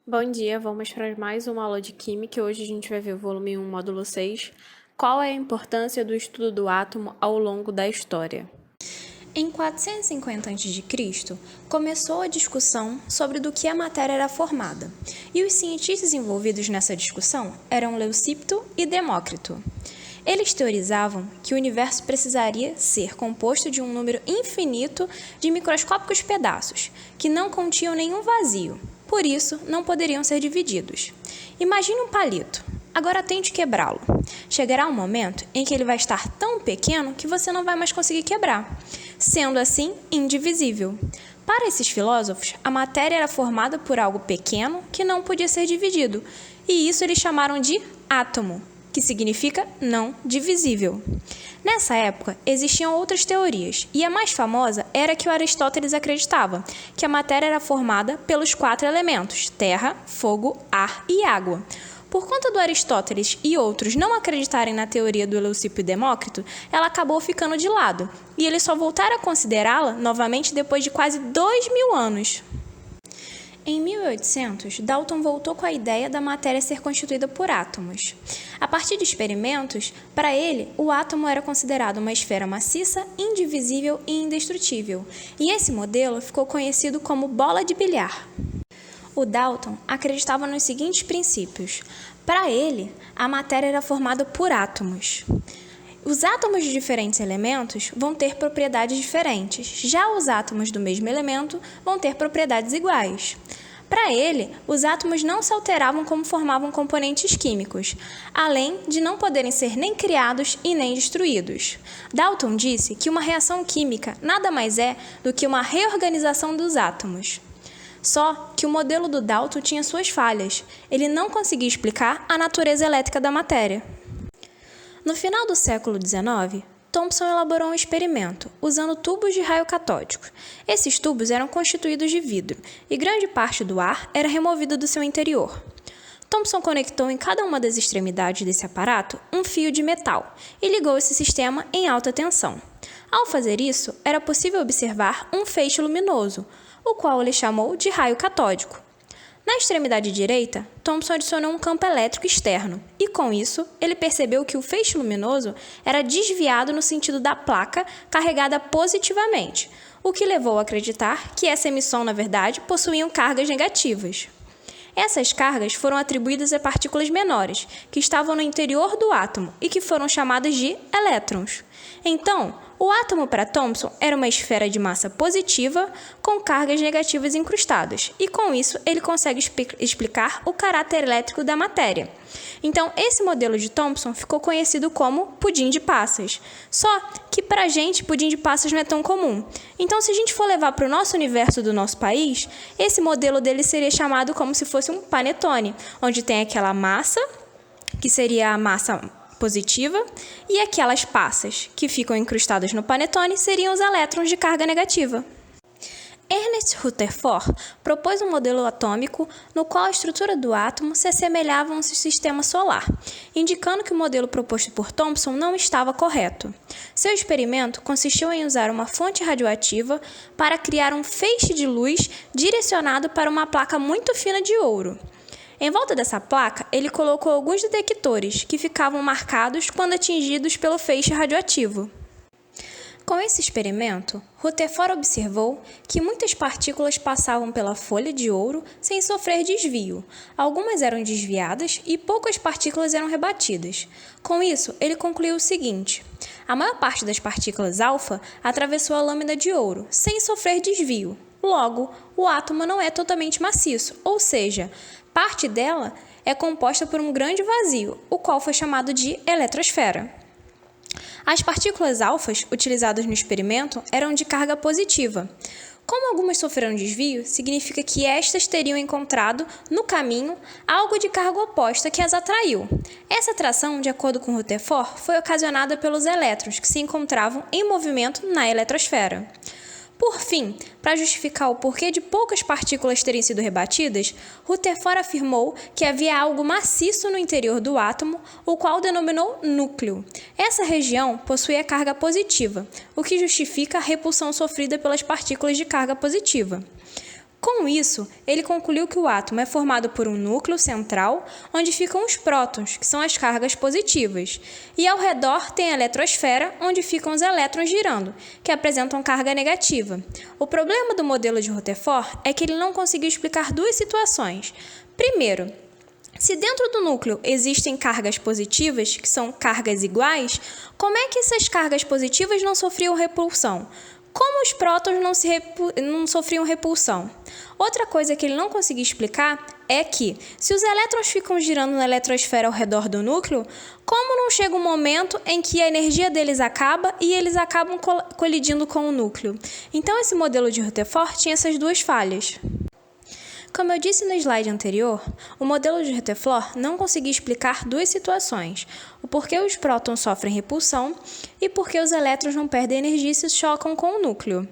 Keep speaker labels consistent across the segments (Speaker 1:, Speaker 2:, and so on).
Speaker 1: Bom dia, vamos para mais uma aula de Química. Hoje a gente vai ver o volume 1, módulo 6. Qual é a importância do estudo do átomo ao longo da história?
Speaker 2: Em 450 a.C., começou a discussão sobre do que a matéria era formada, e os cientistas envolvidos nessa discussão eram Leucipto e Demócrito. Eles teorizavam que o universo precisaria ser composto de um número infinito de microscópicos pedaços, que não continham nenhum vazio, por isso não poderiam ser divididos. Imagine um palito. Agora tente quebrá-lo. Chegará um momento em que ele vai estar tão pequeno que você não vai mais conseguir quebrar, sendo assim indivisível. Para esses filósofos, a matéria era formada por algo pequeno que não podia ser dividido, e isso eles chamaram de átomo, que significa não divisível. Nessa época, existiam outras teorias, e a mais famosa era que o Aristóteles acreditava que a matéria era formada pelos 4 elementos: terra, fogo, ar e água. Por conta do Aristóteles e outros não acreditarem na teoria do Leucipto e Demócrito, ela acabou ficando de lado, e eles só voltaram a considerá-la novamente depois de quase 2000 anos. Em 1800, Dalton voltou com a ideia da matéria ser constituída por átomos. A partir de experimentos, para ele, o átomo era considerado uma esfera maciça, indivisível e indestrutível, e esse modelo ficou conhecido como bola de bilhar. O Dalton acreditava nos seguintes princípios. Para ele, a matéria era formada por átomos. Os átomos de diferentes elementos vão ter propriedades diferentes, já os átomos do mesmo elemento vão ter propriedades iguais. Para ele, os átomos não se alteravam como formavam componentes químicos, além de não poderem ser nem criados e nem destruídos. Dalton disse que uma reação química nada mais é do que uma reorganização dos átomos. Só que o modelo do Dalton tinha suas falhas. Ele não conseguia explicar a natureza elétrica da matéria. No final do século XIX, Thomson elaborou um experimento, usando tubos de raio catódico. Esses tubos eram constituídos de vidro, e grande parte do ar era removido do seu interior. Thomson conectou em cada uma das extremidades desse aparato um fio de metal e ligou esse sistema em alta tensão. Ao fazer isso, era possível observar um feixe luminoso, o qual ele chamou de raio catódico. Na extremidade direita, Thomson adicionou um campo elétrico externo, e com isso, ele percebeu que o feixe luminoso era desviado no sentido da placa carregada positivamente, o que levou a acreditar que essa emissão, na verdade, possuía cargas negativas. Essas cargas foram atribuídas a partículas menores, que estavam no interior do átomo e que foram chamadas de elétrons. Então, o átomo para Thomson era uma esfera de massa positiva com cargas negativas incrustadas, e com isso ele consegue explicar o caráter elétrico da matéria. Então, esse modelo de Thomson ficou conhecido como pudim de passas. Só que para a gente, pudim de passas não é tão comum. Então, se a gente for levar para o nosso universo do nosso país, esse modelo dele seria chamado como se fosse um panetone, onde tem aquela massa, que seria a massa positiva, e aquelas passas que ficam incrustadas no panetone seriam os elétrons de carga negativa. Ernest Rutherford propôs um modelo atômico no qual a estrutura do átomo se assemelhava a um sistema solar, indicando que o modelo proposto por Thomson não estava correto. Seu experimento consistiu em usar uma fonte radioativa para criar um feixe de luz direcionado para uma placa muito fina de ouro. Em volta dessa placa, ele colocou alguns detectores que ficavam marcados quando atingidos pelo feixe radioativo. Com esse experimento, Rutherford observou que muitas partículas passavam pela folha de ouro sem sofrer desvio. Algumas eram desviadas e poucas partículas eram rebatidas. Com isso, ele concluiu o seguinte: a maior parte das partículas alfa atravessou a lâmina de ouro sem sofrer desvio. Logo, o átomo não é totalmente maciço, ou seja, parte dela é composta por um grande vazio, o qual foi chamado de eletrosfera. As partículas alfas utilizadas no experimento eram de carga positiva. Como algumas sofreram desvio, significa que estas teriam encontrado, no caminho, algo de carga oposta que as atraiu. Essa atração, de acordo com Rutherford, foi ocasionada pelos elétrons que se encontravam em movimento na eletrosfera. Por fim, para justificar o porquê de poucas partículas terem sido rebatidas, Rutherford afirmou que havia algo maciço no interior do átomo, o qual denominou núcleo. Essa região possuía carga positiva, o que justifica a repulsão sofrida pelas partículas de carga positiva. Com isso, ele concluiu que o átomo é formado por um núcleo central, onde ficam os prótons, que são as cargas positivas, e ao redor tem a eletrosfera, onde ficam os elétrons girando, que apresentam carga negativa. O problema do modelo de Rutherford é que ele não conseguiu explicar duas situações. Primeiro, se dentro do núcleo existem cargas positivas, que são cargas iguais, como é que essas cargas positivas não sofriam repulsão? Como os prótons não sofriam repulsão? Outra coisa que ele não conseguiu explicar é que, se os elétrons ficam girando na eletrosfera ao redor do núcleo, como não chega um momento em que a energia deles acaba e eles acabam colidindo com o núcleo? Então, esse modelo de Rutherford tinha essas duas falhas. Como eu disse no slide anterior, o modelo de Rutherford não conseguia explicar duas situações: o porquê os prótons sofrem repulsão e porquê os elétrons não perdem energia e se chocam com o núcleo.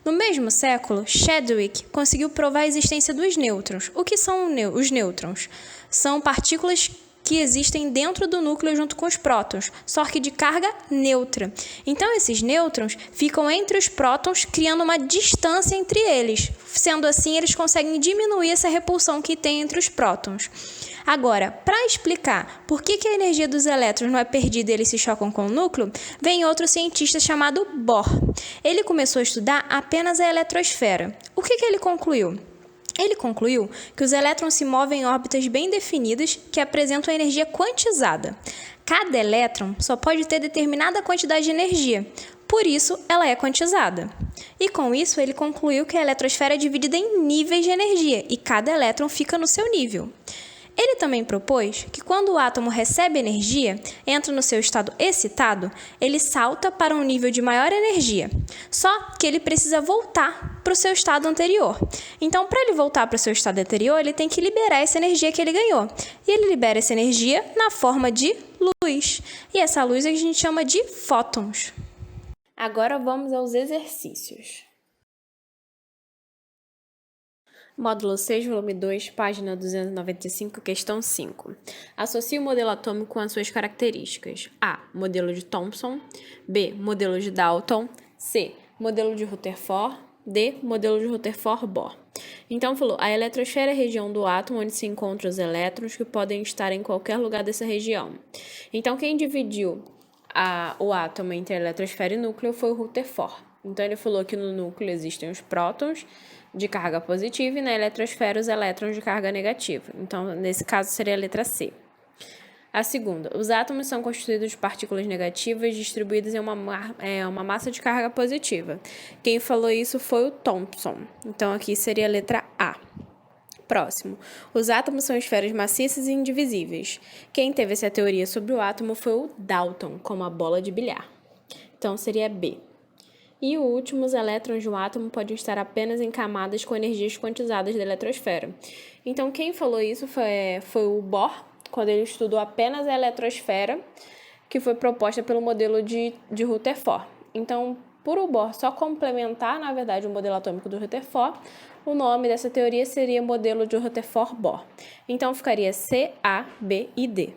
Speaker 2: No mesmo século, Chadwick conseguiu provar a existência dos nêutrons. O que são os nêutrons? São partículas que existem dentro do núcleo junto com os prótons, só que de carga neutra. Então, esses nêutrons ficam entre os prótons, criando uma distância entre eles. Sendo assim, eles conseguem diminuir essa repulsão que tem entre os prótons. Agora, para explicar por que a energia dos elétrons não é perdida e eles se chocam com o núcleo, vem outro cientista chamado Bohr. Ele começou a estudar apenas a eletrosfera. O que ele concluiu? Ele concluiu que os elétrons se movem em órbitas bem definidas que apresentam a energia quantizada. Cada elétron só pode ter determinada quantidade de energia, por isso ela é quantizada. E com isso ele concluiu que a eletrosfera é dividida em níveis de energia e cada elétron fica no seu nível. Ele também propôs que quando o átomo recebe energia, entra no seu estado excitado, ele salta para um nível de maior energia, só que ele precisa voltar para o seu estado anterior. Então, para ele voltar para o seu estado anterior, ele tem que liberar essa energia que ele ganhou. E ele libera essa energia na forma de luz. E essa luz a gente chama de fótons.
Speaker 1: Agora vamos aos exercícios. Módulo 6, volume 2, página 295, questão 5. Associe o modelo atômico com as suas características. A. Modelo de Thomson. B. Modelo de Dalton. C. Modelo de Rutherford. D. Modelo de Rutherford-Bohr. Então, falou, a eletrosfera é a região do átomo onde se encontram os elétrons que podem estar em qualquer lugar dessa região. Então, quem dividiu o átomo entre a eletrosfera e núcleo foi o Rutherford. Então, ele falou que no núcleo existem os prótons de carga positiva e na eletrosfera os elétrons de carga negativa. Então, nesse caso, seria a letra C. A segunda, os átomos são constituídos de partículas negativas distribuídas em uma massa de carga positiva. Quem falou isso foi o Thomson. Então, aqui seria a letra A. Próximo, os átomos são esferas maciças e indivisíveis. Quem teve essa teoria sobre o átomo foi o Dalton, como a bola de bilhar. Então, seria B. E o último, os elétrons de um átomo podem estar apenas em camadas com energias quantizadas da eletrosfera. Então, quem falou isso foi o Bohr, quando ele estudou apenas a eletrosfera, que foi proposta pelo modelo de Rutherford. Então, por o Bohr só complementar, na verdade, o modelo atômico do Rutherford, o nome dessa teoria seria modelo de Rutherford-Bohr. Então, ficaria C, A, B e D.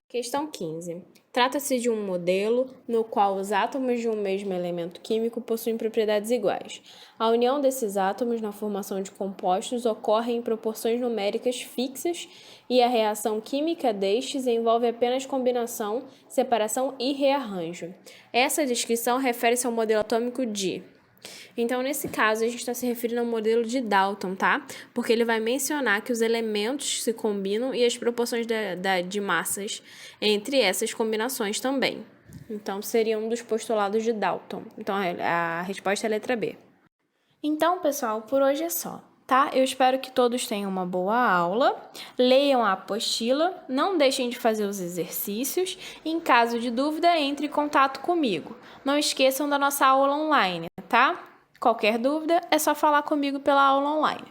Speaker 1: Questão 15. Trata-se de um modelo no qual os átomos de um mesmo elemento químico possuem propriedades iguais. A união desses átomos na formação de compostos ocorre em proporções numéricas fixas e a reação química destes envolve apenas combinação, separação e rearranjo. Essa descrição refere-se ao modelo atômico de... Então, nesse caso, a gente está se referindo ao modelo de Dalton, tá? Porque ele vai mencionar que os elementos se combinam e as proporções de massas entre essas combinações também. Então, seria um dos postulados de Dalton. Então, a resposta é a letra B. Então, pessoal, por hoje é só, tá? Eu espero que todos tenham uma boa aula, leiam a apostila, não deixem de fazer os exercícios e, em caso de dúvida, entre em contato comigo. Não esqueçam da nossa aula online, tá? Qualquer dúvida é só falar comigo pela aula online.